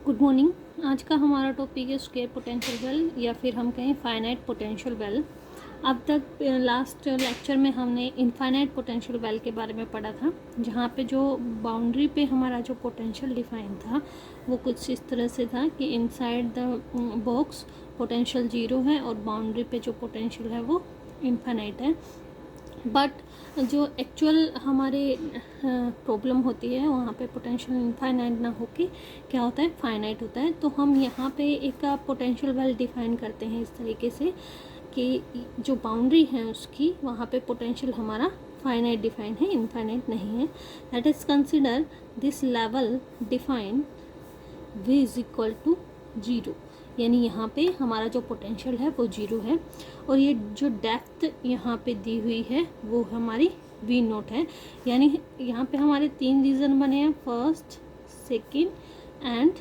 Good morning. आज का हमारा टॉपिक है स्क्वायर पोटेंशियल वेल या फिर हम कहें फाइनाइट पोटेंशियल वेल। अब तक लास्ट लेक्चर में हमने इनफाइनाइट पोटेंशियल वेल के बारे में पढ़ा था, जहाँ पे जो बाउंड्री पे हमारा जो पोटेंशियल डिफाइन था वो कुछ इस तरह से था कि इनसाइड द बॉक्स पोटेंशियल 0 है और बाउंड्री पे जो पोटेंशियल है वो इनफाइनाइट है। बट जो एक्चुअल हमारे प्रॉब्लम होती है वहाँ पे पोटेंशियल इनफाइनाइट ना होके क्या होता है, फाइनाइट होता है। तो हम यहाँ पे एक पोटेंशियल वेल डिफाइन करते हैं इस तरीके से कि जो बाउंड्री है उसकी वहाँ पे पोटेंशियल हमारा फाइनाइट डिफाइन है, इनफाइनाइट नहीं है। That is consider this level define v is equal to 0, यानी यहाँ पे हमारा जो पोटेंशियल है वो 0 है और ये जो डेप्थ यहाँ पे दी हुई है वो हमारी v नोट है। यानी यहाँ पे हमारे 3 रीजन बने हैं, फर्स्ट, सेकंड एंड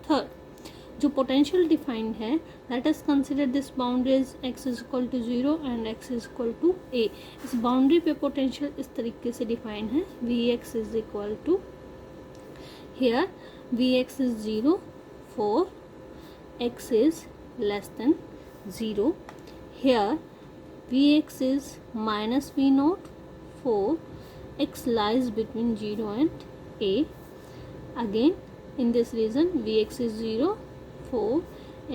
थर्ड। जो पोटेंशियल डिफाइंड है let us consider this boundary is x is equal to 0 and x is equal to a। इस बाउंड्री पे पोटेंशियल इस तरीके से डिफाइन है, vx is equal to here vx is 0 for x is less than 0. Here vx is minus v naught for x lies between 0 and a. Again in this region vx is 0 for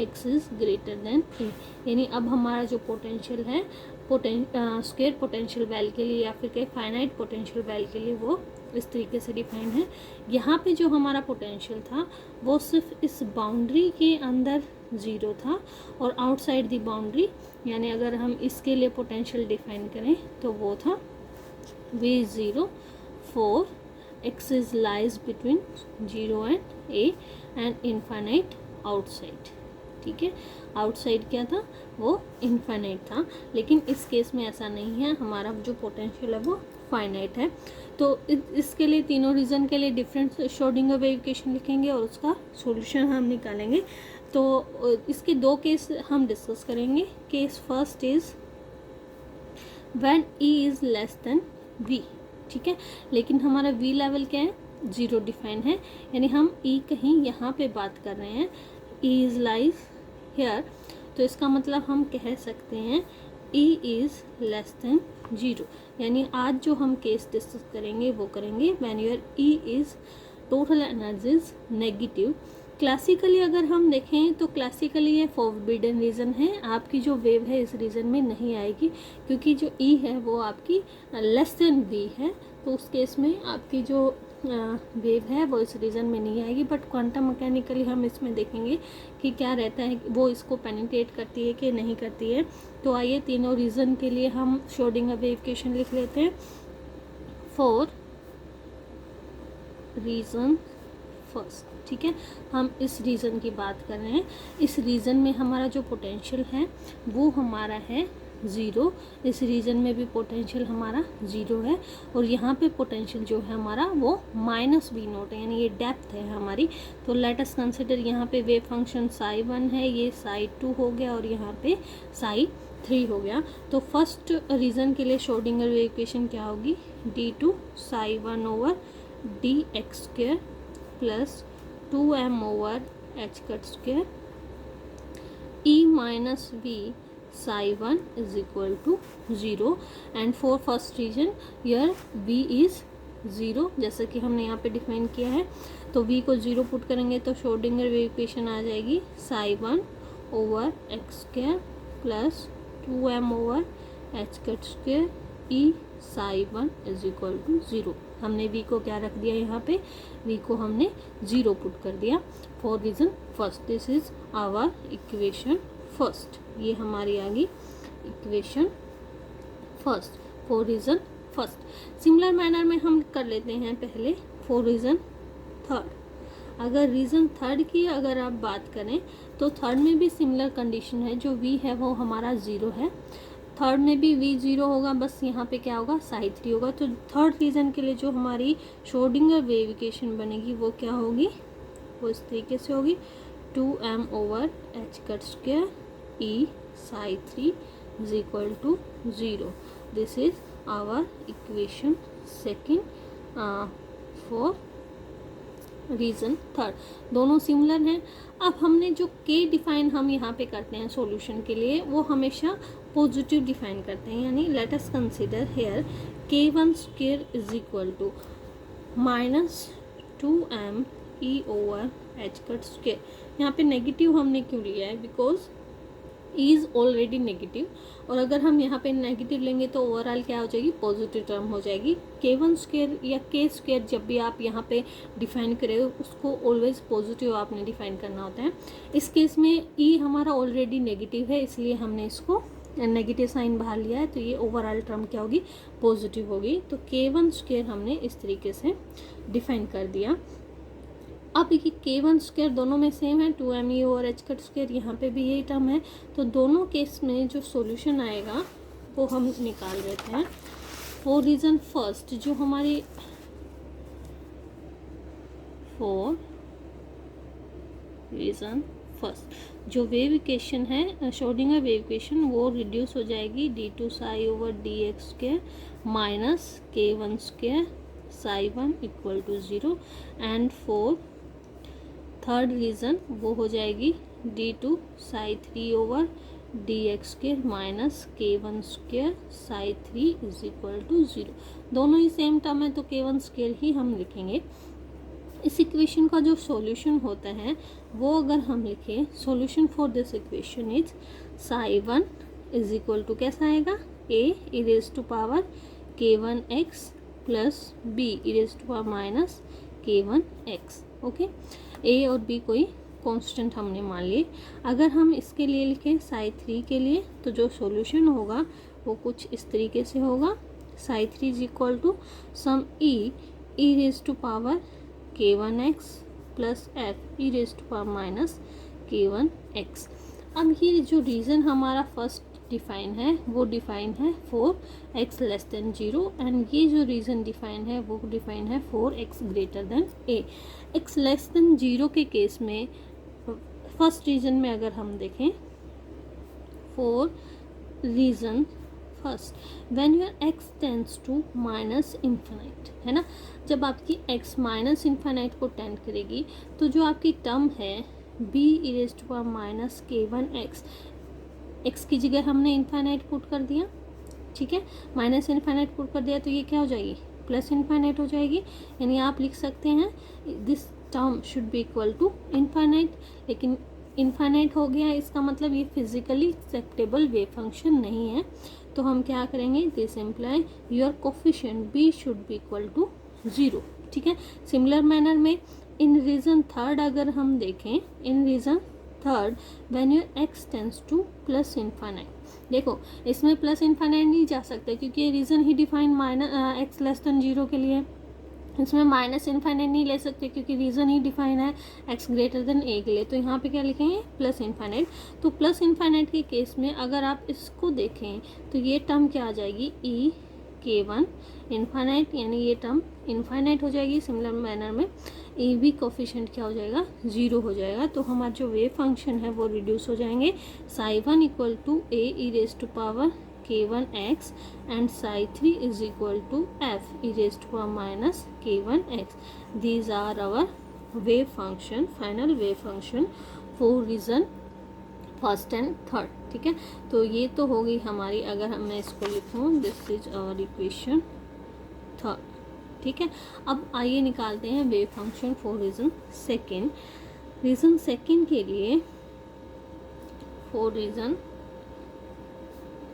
x is greater than a. यानी अब हमारा जो potential है square potential well के लिए या फिर कहीं फाइनाइट पोटेंशियल वेल के लिए वो इस तरीके से डिफाइन है। यहाँ पे जो हमारा पोटेंशियल था वो सिर्फ इस बाउंड्री के अंदर 0 था और आउटसाइड दी बाउंड्री, यानी अगर हम इसके लिए पोटेंशियल डिफाइन करें तो वो था v0 for x is lies between 0 and a and infinite outside। ठीक है, आउटसाइड क्या था, वो इनफाइनाइट था। लेकिन इस केस में ऐसा नहीं है, हमारा जो पोटेंशियल है वो फाइनाइट है। तो इसके लिए तीनों रीज़न के लिए डिफरेंट श्रोडिंगर वेव इक्वेशन लिखेंगे और उसका सॉल्यूशन हम निकालेंगे। तो इसके दो केस हम डिस्कस करेंगे। Case first is when e is less then v। ठीक है, लेकिन हमारा v लेवल क्या है, 0 डिफाइन है, यानी हम e कहीं यहाँ पे बात कर रहे हैं, e इज़ लाइज हेयर। तो इसका मतलब हम कह सकते हैं e इज़ लेस देन 0। यानी आज जो हम केस डिस्कस करेंगे वो करेंगे when your e is total energy is negative. Classically अगर हम देखें तो क्लासिकली ये फॉरबिडन रीजन है, आपकी जो वेव है इस रीजन में नहीं आएगी क्योंकि जो e है वो आपकी लेस देन v है। तो उस केस में आपकी जो वेव है वो इस रीजन में नहीं आएगी। बट क्वांटम मैकेनिकली हम इसमें देखेंगे कि क्या रहता है, वो इसको पेनिट्रेट करती है कि नहीं करती है। तो आइए तीनों रीजन के लिए हम श्रोडिंगर वेव इक्वेशन लिख लेते हैं। फॉर रीजन फर्स्ट, ठीक है, हम इस रीजन की बात कर रहे हैं। इस रीजन में हमारा जो पोटेंशियल है वो हमारा है 0। इस रीजन में भी पोटेंशियल हमारा 0 है और यहाँ पे पोटेंशियल जो है हमारा वो माइनस v नोट है, यानी ये डेप्थ है हमारी। तो लेट अस कंसिडर यहाँ पे वेव फंक्शन psi1 है, ये psi2 हो गया और यहाँ पे psi3 हो गया। तो फर्स्ट रीजन के लिए श्रोडिंगर वेव इक्वेशन क्या होगी, d2 psi1 over dx square plus 2m over h cut square e minus v psi1 is equal to 0 and for first region here v is 0 जैसा कि हमने यहाँ पे डिफाइन किया है। तो v को 0 पुट करेंगे तो श्रोडिंगर वेव इक्वेशन आ जाएगी psi1 over x square plus 2m over h cut square e psi1 is equal to 0। हमने v को क्या रख दिया, यहाँ पे v को हमने 0 पुट कर दिया for region first. This is our equation first, ये हमारी आ गई equation first for region first. Similar manner में हम कर लेते हैं पहले फॉर रीजन थर्ड। अगर रीजन थर्ड की अगर आप बात करें तो थर्ड में भी सिमिलर कंडीशन है, जो v है वो हमारा 0 है। थर्ड में भी v 0 होगा, बस यहाँ पे क्या होगा, psi3 होगा। तो थर्ड रीजन के लिए जो हमारी श्रोडिंगर वेव इक्वेशन बनेगी वो क्या होगी, वो इस तरीके से होगी 2m over h cut square e psi3 is equal to 0. This is our equation second for reason third, दोनों सिमिलर हैं। अब हमने जो के डिफाइन हम यहाँ पे करते हैं सॉल्यूशन के लिए, वो हमेशा पॉजिटिव डिफाइन करते हैं, यानी let us consider here k1 square is equal to -2m e over h cut square. यहाँ पे नेगेटिव हमने क्यों लिया है, because e is already negative, और अगर हम यहाँ पे नेगेटिव लेंगे तो ओवरऑल क्या हो जाएगी, पॉजिटिव टर्म हो जाएगी। k1 स्क्वायर या k स्क्वायर जब भी आप यहाँ पे डिफाइन करें उसको ऑलवेज पॉजिटिव आपने डिफाइन करना होता है। इस केस में ई हमारा ऑलरेडी नेगेटिव है, इसलिए हमने इसको नेगेटिव साइन बाहर लिया है, तो ये ओवरऑल टर्म क्या होगी, पॉजिटिव होगी। तो k1 स्क्वायर हमने इस तरीके से डिफाइन कर दिया। अब ये k1 स्क्वायर दोनों में सेम है, 2me over h cut square, यहाँ पे भी यही टर्म है। तो दोनों केस में जो सॉल्यूशन आएगा वो हम निकाल लेते हैं। फॉर रीज़न फर्स्ट, जो हमारी फॉर रीज़न फर्स्ट जो वेव इक्वेशन है, श्रोडिंगर वेव इक्वेशन, वो रिड्यूस हो जाएगी d2 psi over dx square minus k1 square psi 1 equal to 0। And for third region वो हो जाएगी d2 psi 3 over dx square minus k1 square psi 3 is equal to 0। दोनों ही same term है तो k1 square ही हम लिखेंगे। इस equation का जो सॉल्यूशन होता है वो अगर हम लिखें, solution for this equation is psi 1 is equal to कैसा आएगा, a e raise to power k1x plus b e raise to power minus k1x। Okay, a और b कोई कांस्टेंट हमने मान लिए। अगर हम इसके लिए लिखें साई 3 के लिए, तो जो सॉल्यूशन होगा वो कुछ इस तरीके से होगा, psi 3 is equal to some e raise to power k1x plus f e raise to power minus k1x। अब ये जो रीज़न हमारा फर्स्ट डिफाइन है वो डिफाइन है for x less than 0, and ये जो रीज़न डिफाइन है वो डिफाइन है for x greater than a। x less than 0 के केस में फर्स्ट रीज़न में अगर हम देखें, for region first when your x tends to minus infinite, है ना, जब आपकी x माइनस इन्फिनाइट को टेंड करेगी तो जो आपकी टर्म है b e raise to power minus k1x, x की जगह हमने इन्फिनाइट पुट कर दिया, ठीक है, माइनस इन्फिनाइट पुट कर दिया तो ये क्या हो जाएगी, प्लस इन्फिनाइट हो जाएगी। यानी आप लिख सकते हैं this term should be equal to infinite, लेकिन इन्फिनाइट हो गया, इसका मतलब ये फिजिकली एक्सेप्टेबल वेव फंक्शन नहीं है। तो हम क्या करेंगे, this imply your coefficient b should be equal to 0, ठीक है। सिमिलर मैनर में इन रीज़न थर्ड अगर हम देखें, in region third when your x tends to plus infinite, देखो इसमें प्लस इन्फिनाइट नहीं जा सकते क्योंकि ये रीज़न ही define minus x less than 0 के लिए। इसमें माइनस इन्फिनाइट नहीं ले सकते क्योंकि रीज़न ही डिफाइन है x ग्रेटर देन a के लिए। तो यहाँ पे क्या लिखेंगे, प्लस इन्फिनाइट। तो प्लस इन्फिनाइट के केस में अगर आप इसको देखें तो ये टर्म क्या आ जाएगी, e k1 इन्फिनाइट, यानी ये टर्म इन्फिनाइट हो जाएगी। सिमिलर मैनर में ए बी कोफिशिएंट क्या हो जाएगा, 0 हो जाएगा। तो हमारा जो वेव फंक्शन है वो रिड्यूस हो जाएंगे, psi 1 equal to a e raise to power k1x and psi 3 is equal to f e raised to power minus k1x. These are our wave function, final wave function for reason first and third, ठीक है। तो ये तो हो गई हमारी, अगर मैं इसको लिखूँ, this is our equation third, ठीक है। अब आइए निकालते हैं wave function for region second. Region second के लिए, फॉर रीजन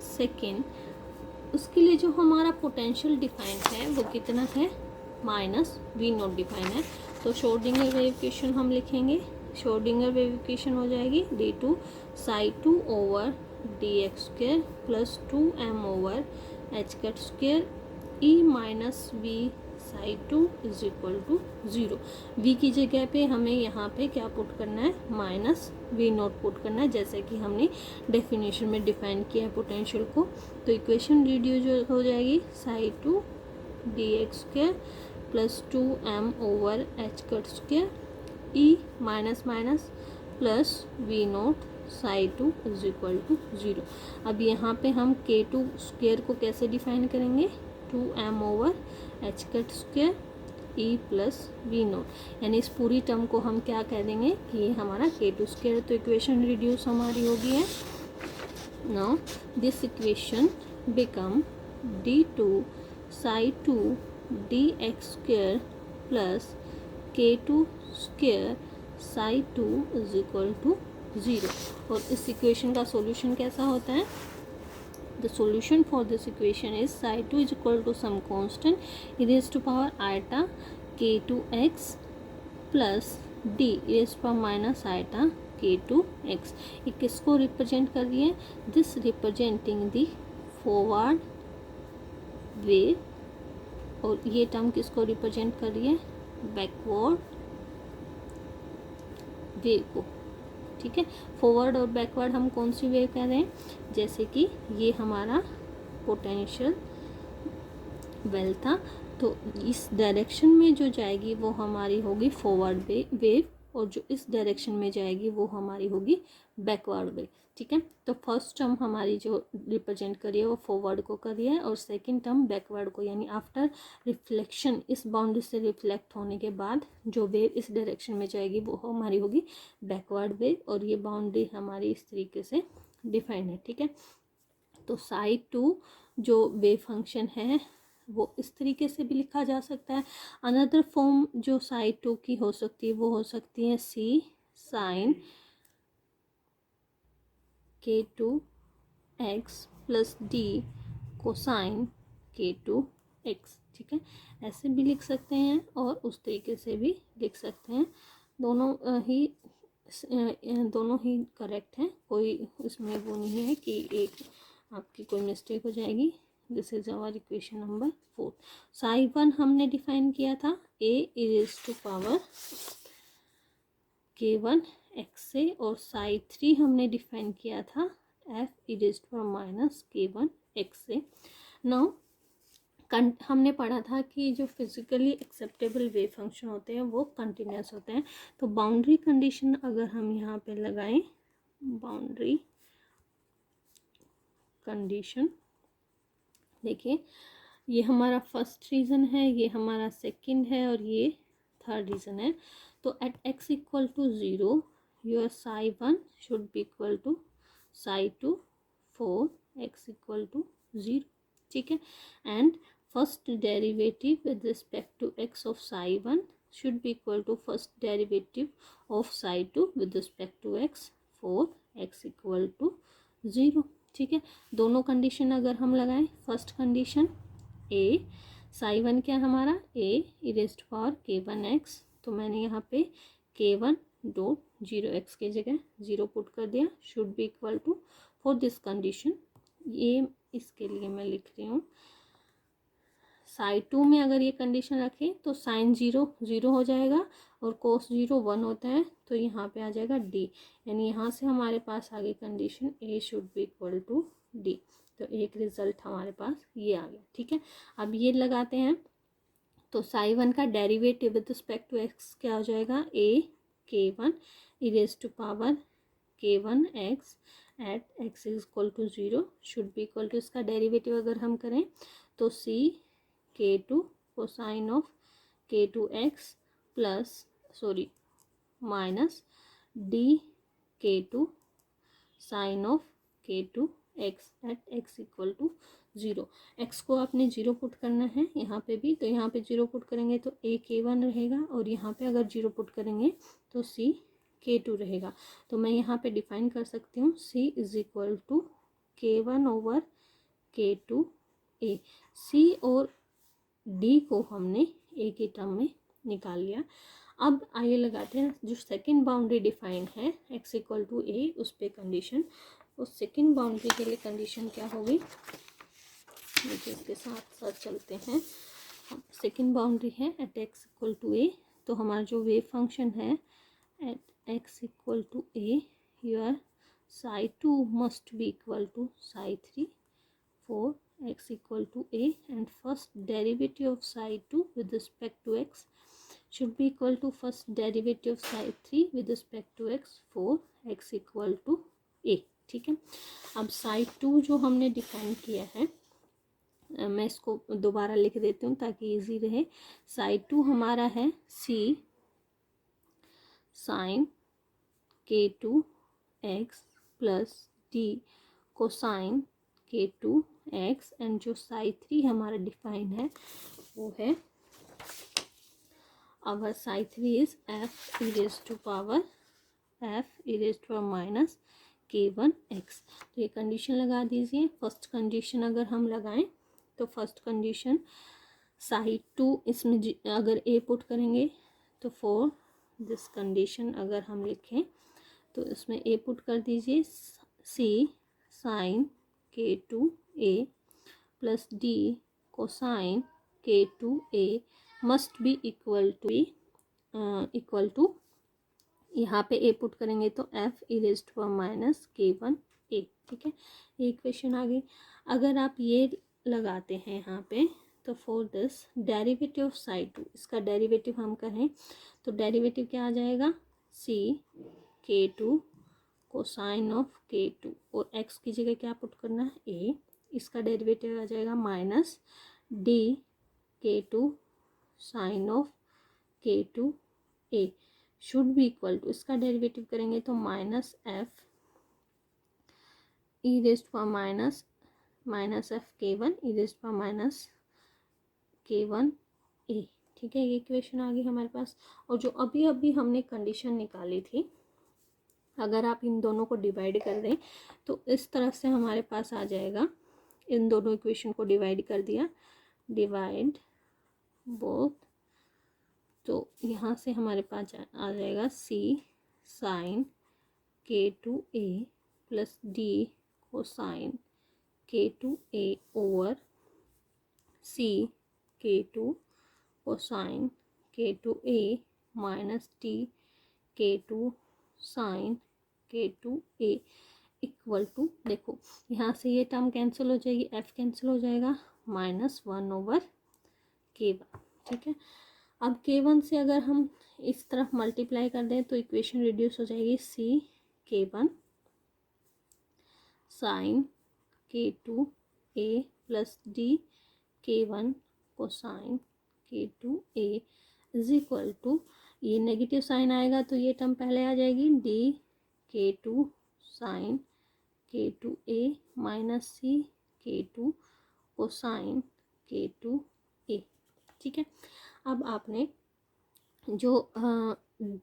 सेकेंड, उसके लिए जो हमारा पोटेंशियल डिफाइन है वो कितना है, माइनस वी नॉट डिफाइन है। तो श्रोडिंगर वेव इक्वेशन हम लिखेंगे, श्रोडिंगर वेव इक्वेशन हो जाएगी d2 psi 2 over dx square plus 2m over h cut square e minus v psi 2 is equal to 0। v की जगह पे हमें यहाँ पे क्या पुट करना है, माइनस वी नॉट पुट करना है, जैसे कि हमने डेफिनेशन में डिफाइन किया है पोटेंशियल को। तो इक्वेशन रिड्यूस हो जाएगी psi 2 dx square plus 2m over h cut square e minus minus plus v naught psi 2 is equal to 0। अब यहाँ पे हम k2 स्क्वायर को कैसे डिफाइन करेंगे, 2m over h cut square e plus v naught, यानी इस पूरी टर्म को हम क्या कह देंगे कि ये हमारा k2 स्क्वायर। तो इक्वेशन रिड्यूस हमारी होगी है। Now this equation become d2 psi 2 dx square plus k2 square psi 2 is equal to 0। और इस इक्वेशन का सॉल्यूशन कैसा होता है? The solution for this equation is psi 2 is equal to some constant e raised to power iota k2x plus d e raised to power minus iota k2x। ये किसको represent कर रही है? This representing the forward wave. और ये term किसको represent कर रही है? बैकवर्ड वेव को। ठीक है, फॉरवर्ड और बैकवर्ड हम कौन सी वेव कह रहे हैं? जैसे कि ये हमारा पोटेंशियल वेल था, तो इस डायरेक्शन में जो जाएगी वो हमारी होगी फॉरवर्ड वेव, और जो इस डायरेक्शन में जाएगी वो हमारी होगी बैकवर्ड वेव। ठीक है, तो फर्स्ट टर्म हमारी जो रिप्रेजेंट करिए वो फॉरवर्ड को करिए, और सेकंड टर्म बैकवर्ड को, यानी आफ्टर रिफ्लेक्शन, इस बाउंड्री से रिफ्लेक्ट होने के बाद जो वेव इस डायरेक्शन में जाएगी वो हमारी होगी बैकवर्ड वेव। और ये बाउंड्री हमारी इस तरीके से डिफाइंड है। ठीक है, तो psi 2 जो वेव फंक्शन है वो इस तरीके से भी लिखा जा सकता है। अनदर फॉर्म जो psi 2 की हो सकती है वो हो सकती है c sin k2x plus d cosine k2x। ठीक है, ऐसे भी लिख सकते हैं और उस तरीके से भी लिख सकते हैं। दोनों ही करेक्ट हैं, कोई इसमें वो नहीं है कि एक आपकी कोई मिस्टेक हो जाएगी। This is our equation number 4। psi 1 हमने डिफाइन किया था a is to power k1 x से, और psi 3 हमने डिफाइन किया था f is to power minus k1 x से। नाउ हमने पढ़ा था कि जो फिजिकली एक्सेप्टेबल वेव फंक्शन होते हैं वो कंटिन्यूस होते हैं। तो बाउंड्री कंडीशन अगर हम यहाँ पे लगाएं, बाउंड्री कंडीशन, देखिए ये हमारा फर्स्ट रीज़न है, ये हमारा सेकंड है, और ये थर्ड रीज़न है। तो at x equal to 0 your psi 1 should be equal to psi 2 for x equal to 0। ठीक है, and first derivative with respect to x of psi 1 should be equal to first derivative of psi 2 with respect to x for x equal to 0। ठीक है, दोनों condition अगर हम लगाएं, first condition a psi 1 क्या हमारा a e raised to power k1 x, तो मैंने यहाँ पे k1 डॉट 0x की जगह 0 पुट कर दिया, should be equal to for this condition, ये इसके लिए मैं लिख रही हूँ psi 2 में अगर ये कंडीशन रखें तो साइन 0 0 हो जाएगा और cos 0 1 होता है, तो यहाँ पे आ जाएगा d, यानी यहाँ से हमारे पास आगे condition a should be equal to d। तो एक रिजल्ट हमारे पास ये आ गया। ठीक है, अब ये लगाते हैं, तो psi 1 का derivative with respect to x क्या हो जाएगा? a k1 e raised to power k1 x at x is equal to 0 should be equal to, इसका डेरिवेटिव अगर हम करें तो c k2 cosine of k2x plus minus d k2 sine of k2x at x equal to 0। x को आपने 0 put करना है यहाँ पे भी, तो यहाँ पे 0 पुट करेंगे तो a k1 रहेगा, और यहाँ पे अगर 0 पुट करेंगे तो c k2 रहेगा। तो मैं यहाँ पे डिफाइन कर सकती हूँ c is equal to k1 over k2 a। c और d को हमने a की टर्म में निकाल लिया। अब आइए लगाते हैं जो सेकंड बाउंड्री डिफाइन है x इक्वल टू a, उस पे कंडीशन। उस सेकंड बाउंड्री के लिए कंडीशन क्या होगी, देखिए इसके साथ साथ चलते हैं। सेकंड बाउंड्री है at x equal to a, तो हमारा जो वेव फंक्शन है at x equal to a, your psi 2 must be equal to psi 3 for x equal to a, and first derivative of psi 2 with respect to x should be equal to first derivative of psi 3 with respect to x for x equal to a। ठीक है, अब psi 2 जो हमने define किया है मैं इसको दोबारा लिख देती हूँ ताकि इजी रहे। साइड 2 हमारा है c sine k2x plus d cosine k2x, and जो साइड 3 हमारा डिफाइन है वो है our psi 3 is f e raised to power minus k1x। तो ये कंडीशन लगा दीजिए। फर्स्ट कंडीशन अगर हम लगाएं तो फर्स्ट कंडीशन साइड 2 इसमें अगर a पुट करेंगे तो फॉर दिस कंडीशन अगर हम लिखें तो इसमें a पुट कर दीजिए c sine k2a plus d cosine k2a must be equal to यहाँ पे a पुट करेंगे तो f e raised to minus k1a। ठीक है, ये इक्वेशन आ गई। अगर आप ये लगाते हैं यहाँ पे तो for this derivative of side 2, इसका डेरिवेटिव हम करें तो डेरिवेटिव क्या आ जाएगा c k2 cosine of k2 और x की जगह क्या पुट करना है a, इसका डेरिवेटिव आ जाएगा minus d k2 sine of k2a should be equal to, इसका डेरिवेटिव करेंगे तो minus f e raised power minus f k1 e raised power minus k1a। ठीक है, ये इक्वेशन आ गई हमारे पास। और जो अभी अभी हमने कंडीशन निकाली थी, अगर आप इन दोनों को डिवाइड कर दें तो इस तरफ से हमारे पास आ जाएगा, इन दोनों इक्वेशन को डिवाइड कर दिया, डिवाइड बोथ, तो यहाँ से हमारे पास आ जाएगा c sine k2a plus d cosine k2a over c k2 cosine k2a minus d k2 sine k2a equal to, देखो यहाँ से ये टर्म कैंसिल हो जाएगी, f कैंसिल हो जाएगा, -1 ओवर k1। ठीक है, अब k1 से अगर हम इस तरफ मल्टीप्लाई कर दें तो इक्वेशन रिड्यूस हो जाएगी c k1 sine k2a plus d k1 cosine k2a is equal to, ये नेगेटिव साइन आएगा तो ये टर्म पहले आ जाएगी d k2 sine k2a minus c k2 cosine k2a। ठीक है, अब आपने जो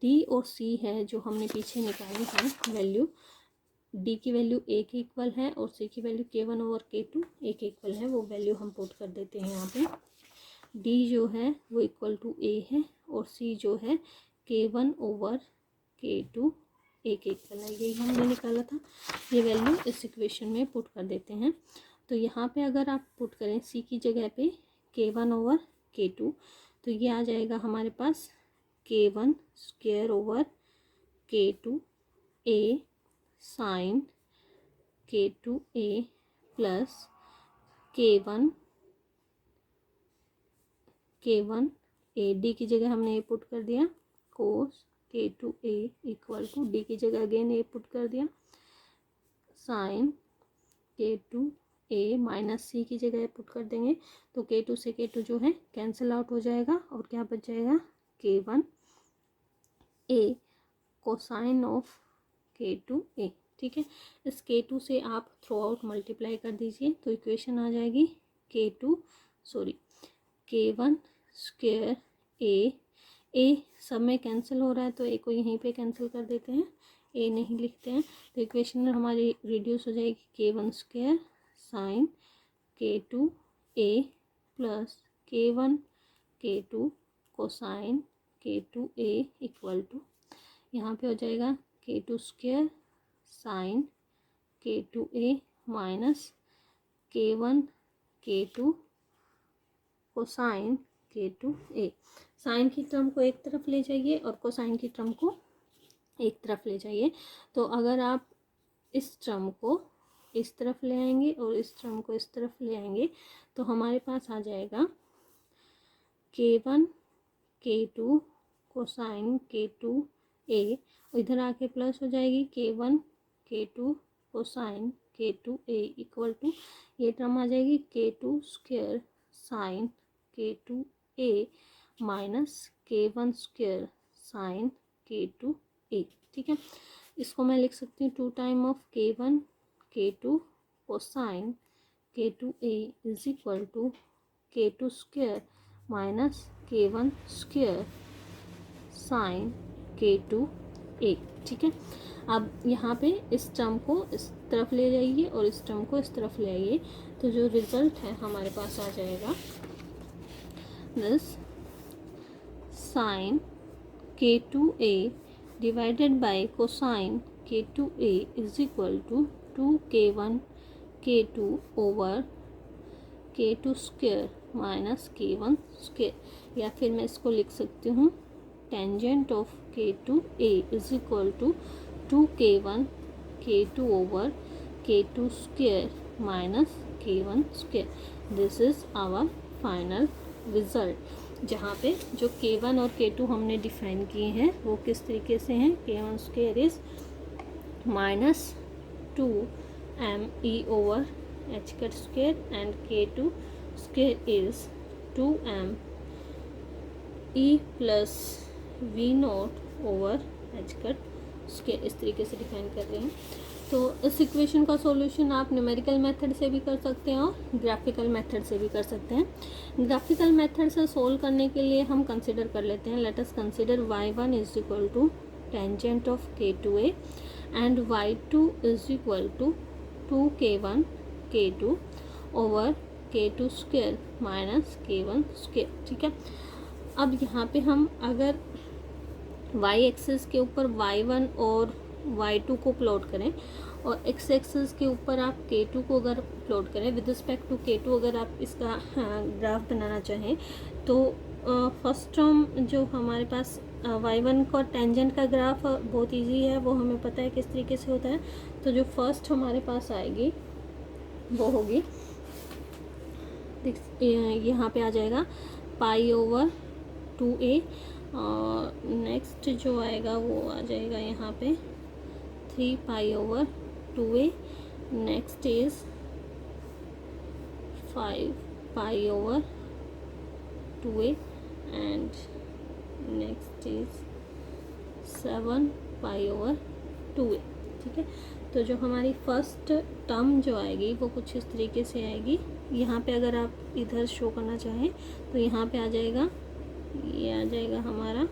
d और c है जो हमने पीछे निकाली है वैल्यू, d की वैल्यू a के इक्वल है और c की value k1 over k2 a के इक्वल है, वो वैल्यू हम पुट कर देते हैं यहाँ पे। d जो है वो इक्वल टू a है और c जो है k1 ओवर k2 a के इक्वल है, यही हमने निकाला था। ये वैल्यू इस इक्वेशन में पुट कर देते हैं। तो यहाँ पे अगर आप पुट करें c की जगह पे k1 ओवर k2 तो ये आ जाएगा हमारे पास k1 square over k2a sine k2a plus k1 a, d की जगह हमने ए पुट कर दिया, कोस k2a इक्वल टू d की जगह अगेन ए पुट कर दिया, साइन k2a माइनस c की जगह पुट कर देंगे तो k2 से k2 जो है कैंसिल आउट हो जाएगा और क्या बच जाएगा k1 a cosine of k2a। ठीक है, इस k2 से आप थ्रू आउट मल्टीप्लाई कर दीजिए तो इक्वेशन आ जाएगी k1 स्क्वायर a सब में कैंसिल हो रहा है तो a को यहीं पे कैंसिल कर देते हैं, a नहीं लिखते हैं, तो इक्वेशन हमारी रिड्यूस हो जाएगी k1 square sine k2a plus k1 k2 cosine k2a equal to, यहाँ पे हो जाएगा k2 square sine k2a minus k1 k2 cosine k2a। Sine की टर्म को एक तरफ ले जाइए और कोसाइन की टर्म को एक तरफ ले जाइए। तो अगर आप इस टर्म को इस तरफ ले आएंगे और इस टर्म को इस तरफ ले आएंगे तो हमारे पास आ जाएगा k1 k2 कोसाइन k2a, इधर आके प्लस हो जाएगी k1 k2 cosine K2A equal to, ये टर्म आ जाएगी K2 square sine K2A minus K1 square sine K2A। ठीक है, इसको मैं लिख सकती हूँ 2 time of K1 K2 cosine K2A is equal to K2 square minus K1 square sine K2A। ठीक है, अब यहाँ पे इस टर्म को इस तरफ ले जाइए और इस टर्म को इस तरफ ले आइए, तो जो रिजल्ट है हमारे पास आ जाएगा this sine K2A divided by cosine K2A is equal to 2K1 K2 over K2 square minus K1 square, या फिर मैं इसको लिख सकती हूँ tangent of K2A is equal to 2K1 K2 over K2 square minus K1 square. This is our final result, जहाँ पे जो K1 और K2 हमने डिफाइन किए हैं वो किस तरीके से हैं। K1 square is minus 2me over h cut square and K2 square is 2m e plus v not over h cut square. इस तरीके से डिफाइन कर रहे हैं। तो इस इक्वेशन का सॉल्यूशन आप न्यूमेरिकल मेथड से भी कर सकते हैं और ग्राफिकल मेथड से भी कर सकते हैं। ग्राफिकल मेथड से सोल्व करने के लिए हम कंसिडर कर लेते हैं, let us consider y1 is equal to tangent of K2A and y2 is equal to 2K1 K2 over K2 square minus K1 square. ठीक है, अब यहाँ पे हम अगर y एक्सिस के ऊपर y1 और y2 को प्लॉट करें और x एक्सिस के ऊपर आप K2 को अगर प्लॉट करें विद रिस्पेक्ट टू K2, अगर आप इसका ग्राफ बनाना चाहें तो फर्स्ट टर्म जो हमारे पास y1 का टेंजेंट का ग्राफ बहुत इजी है, वो हमें पता है किस तरीके से होता है। तो जो फर्स्ट हमारे पास आएगी वो होगी, यहाँ पे आ जाएगा पाई ओवर 2a, और नेक्स्ट जो आएगा वो आ जाएगा यहाँ पे 3 pi over 2a, next is 5 pi over 2a and next is 7 pi over 2a। ठीक है, तो जो हमारी फर्स्ट टर्म जो आएगी वो कुछ इस तरीके से आएगी। यहाँ पे अगर आप इधर शो करना चाहें तो यहाँ पे आ जाएगा, ये आ जाएगा हमारा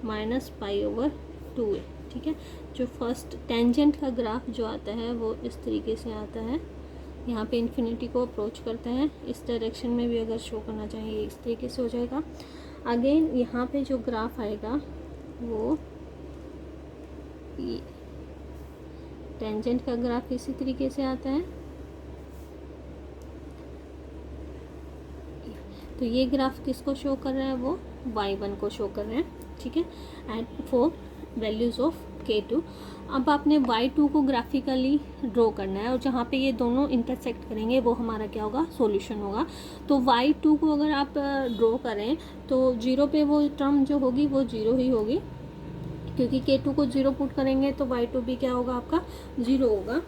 माइनस पाई ओवर 2a। ठीक है, जो फर्स्ट टेंजेंट का ग्राफ जो आता है वो इस तरीके से आता है, यहाँ पे इन्फिनिटी को अप्रोच करता है। इस डायरेक्शन में भी अगर शो करना चाहिए इस तरीके से हो जाएगा। अगेन यहाँ पे जो ग्राफ आएगा वो टेंजेंट का ग्राफ इसी तरीके से आता है। तो ये ग्राफ किसको शो कर रहा है, वो y1 को शो कर रहे हैं। ठीक है, and for values of K2। अब आपने y2 को ग्राफिकली ड्रॉ करना है और जहाँ पे ये दोनों इंटरसेक्ट करेंगे वो हमारा क्या होगा, सॉल्यूशन होगा। तो y2 को अगर आप ड्रॉ करें तो 0 पे वो टर्म जो होगी वो 0 ही होगी, क्योंकि K2 को 0 पुट करेंगे तो y2 भी क्या होगा, आपका 0 होगा।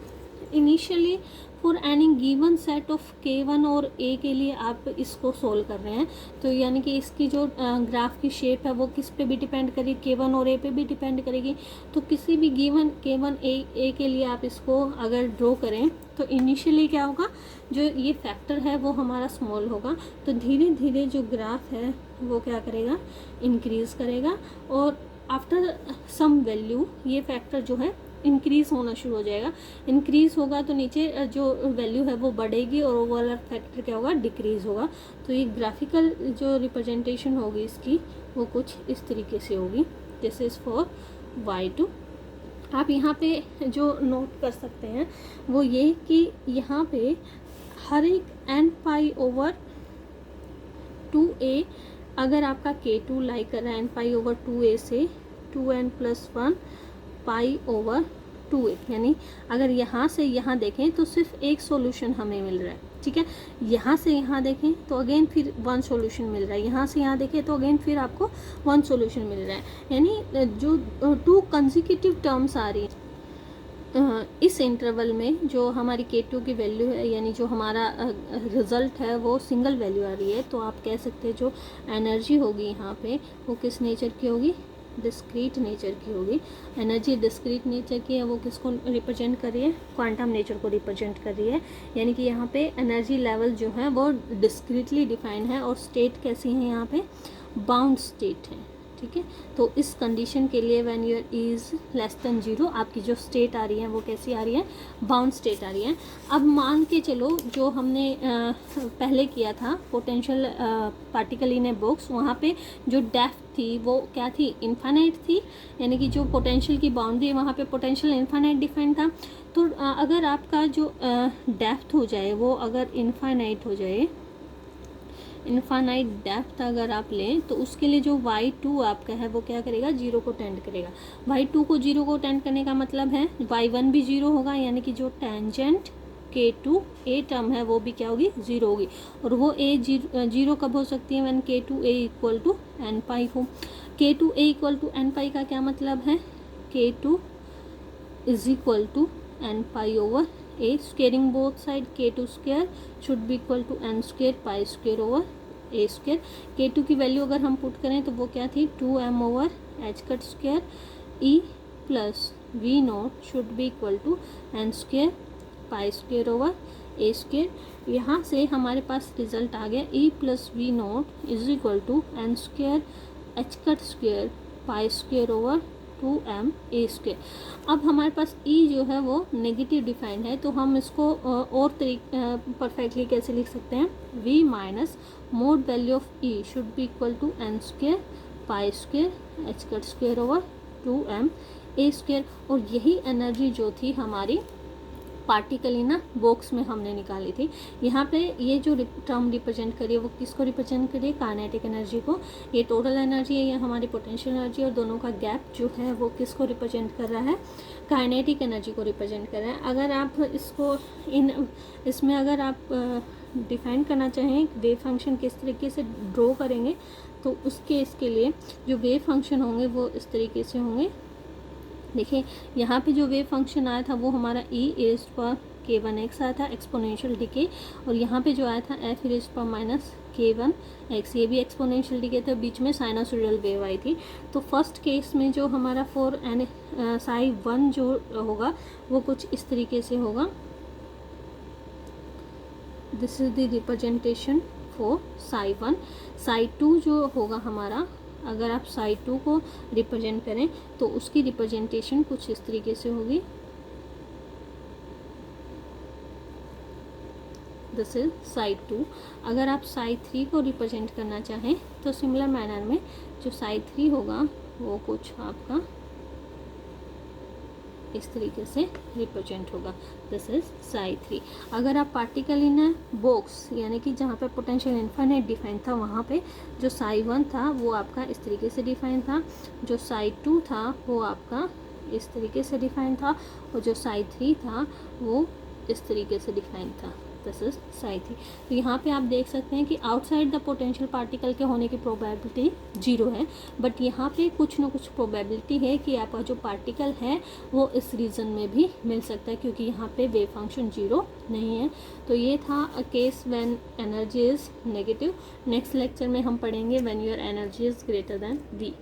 Initially for any given set of K1 और A के लिए आप इसको सोल्व कर रहे हैं, तो यानी कि इसकी जो ग्राफ की शेप है वो किस पे भी डिपेंड करेगी, K1 और A पे भी डिपेंड करेगी। तो किसी भी गिवन K1 A के लिए आप इसको अगर ड्रॉ करें तो इनिशियली क्या होगा, जो ये फैक्टर है वो हमारा स्मॉल होगा। तो धीरे धीरे जो ग्राफ है वो क्या करेगा, इंक्रीज़ करेगा, और आफ्टर सम वैल्यू ये फैक्टर जो है इंक्रीज़ होना शुरू हो जाएगा। इंक्रीज़ होगा तो नीचे जो वैल्यू है वो बढ़ेगी और ओवरऑल फैक्टर क्या होगा, डिक्रीज़ होगा। तो ये ग्राफिकल जो रिप्रेजेंटेशन होगी इसकी वो कुछ इस तरीके से होगी। This is for y2। आप यहाँ पे जो नोट कर सकते हैं वो ये कि यहाँ पे हर एक n पाई ओवर 2a, अगर आपका K2 लाई कर रहा है n पाई ओवर 2a से 2n plus 1 pi over 2a, यानी अगर यहाँ से यहाँ देखें तो सिर्फ एक सॉल्यूशन हमें मिल रहा है। ठीक है, यहाँ से यहाँ देखें तो अगेन फिर 1 सॉल्यूशन मिल रहा है, यहाँ से यहाँ देखें तो अगेन फिर आपको 1 सॉल्यूशन मिल रहा है, यानी जो 2 कंसेक्यूटिव टर्म्स आ रही हैं इस इंटरवल में जो हमारी K2 की वैल्यू है, यानी जो हमारा रिज़ल्ट है वो सिंगल वैल्यू आ रही है, तो आप कह सकते हैं जो एनर्जी होगी यहाँ पे वो किस नेचर की होगी, डिस्क्रीट नेचर की होगी। एनर्जी डिस्क्रीट नेचर की है, वो किसको रिप्रेजेंट कर रही है, क्वांटम नेचर को रिप्रेजेंट कर रही है। यानी कि यहाँ पे एनर्जी लेवल जो है वो डिस्क्रीटली डिफाइंड है और स्टेट कैसी है, यहाँ पे बाउंड स्टेट है। ठीक है, तो इस कंडीशन के लिए when your is less than 0 आपकी जो स्टेट आ रही है वो कैसी आ रही है, बाउंड स्टेट आ रही है। अब मान के चलो जो हमने पहले किया था potential particle in a box, वहाँ पे जो डेप्थ थी वो क्या थी, इनफाइनाइट थी, यानी कि जो पोटेंशियल की बाउंड्री है वहाँ पे पोटेंशियल इनफाइनाइट डिफाइंड था। तो अगर आपका जो डेप्थ हो जाए वो अगर इनफाइनाइट हो जाए, इनफाइनाइट डेप्थ अगर आप लें, तो उसके लिए जो y2 आपका है वो क्या करेगा, 0 को टेंड करेगा। y2 को 0 को टेंड करने का मतलब है y1 भी 0 होगा, यानी कि जो टेंजेंट K2 A टर्म है वो भी क्या होगी, 0 होगी। और वो A 0 कब हो सकती है, when K2A equal to n pi हो। K2A इक्वल टू n पाई का क्या मतलब है, K2 is equal to n pi over A, squaring both side, K2 square should be equal to n square pi square over A square. K2 की value अगर हम put करें तो वो क्या थी, 2m over h cut square E plus V naught should be equal to n square pi square over A square. यहाँ से हमारे पास रिजल्ट आ गया E plus v naught is equal to n square h cut square pi square over 2m A square. अब हमारे पास E जो है वो नेगेटिव डिफाइंड है, तो हम इसको और परफेक्टली कैसे लिख सकते हैं, V minus mod value of E should be equal to n square pi square h cut square over 2m A square. और यही एनर्जी जो थी हमारी पार्टिकल इन बॉक्स में हमने निकाली थी। यहाँ पे ये जो टर्म रिप्रेजेंट करिए वो किसको रिप्रेजेंट करिए, काइनेटिक एनर्जी को। ये टोटल एनर्जी है, ये हमारी पोटेंशियल एनर्जी, और दोनों का गैप जो है वो किसको रिप्रेजेंट कर रहा है, काइनेटिक एनर्जी को रिप्रेजेंट कर रहा है। अगर आप इसको इसमें अगर आप डिफाइन करना चाहें वेव फंक्शन किस तरीके से ड्रॉ करेंगे, तो उस केस के लिए जो वेव फंक्शन होंगे वो इस तरीके से होंगे। देखिए यहाँ पे जो वेव फंक्शन आया था वो हमारा e रेज़्ड पावर k1x आया था एक्सपोनेंशियल डिके, और यहाँ पे जो आया था f raised power minus k1x, ये भी एक्सपोनेंशियल डिके था, बीच में साइनोसॉइडल वेव आई थी। तो फर्स्ट केस में जो हमारा फॉर एन साई 1 जो होगा वो कुछ इस तरीके से होगा, this is the representation for Sai 1। Sai 2 जो होगा हमारा, अगर आप साई 2 को रिप्रेजेंट करें तो उसकी रिप्रेजेंटेशन कुछ इस तरीके से होगी, दिस इज साई 2। अगर आप साई 3 को रिप्रेजेंट करना चाहें तो सिमिलर मैनर में जो साई 3 होगा वो कुछ आपका इस तरीके से रिप्रेजेंट होगा, दिस इज साई 3। अगर आप पार्टिकल इन बॉक्स यानी कि जहाँ पे पोटेंशियल इनफाइनाइट डिफाइन था वहाँ पे जो साई 1 था वो आपका इस तरीके से डिफाइन था, जो साई 2 था वो आपका इस तरीके से डिफाइन था, और जो साई 3 था वो इस तरीके से डिफाइन था, दिस इज साई 3। तो यहाँ पे आप देख सकते हैं कि आउटसाइड द पोटेंशियल पार्टिकल के होने की प्रोबेबिलिटी 0 है, बट यहाँ पे कुछ ना कुछ प्रोबेबिलिटी है कि आपका जो पार्टिकल है वो इस रीजन में भी मिल सकता है, क्योंकि यहाँ पे वेव फंक्शन 0 नहीं है। तो ये था a case when energy is negative. Next lecture में हम पढ़ेंगे when your energy is greater than V।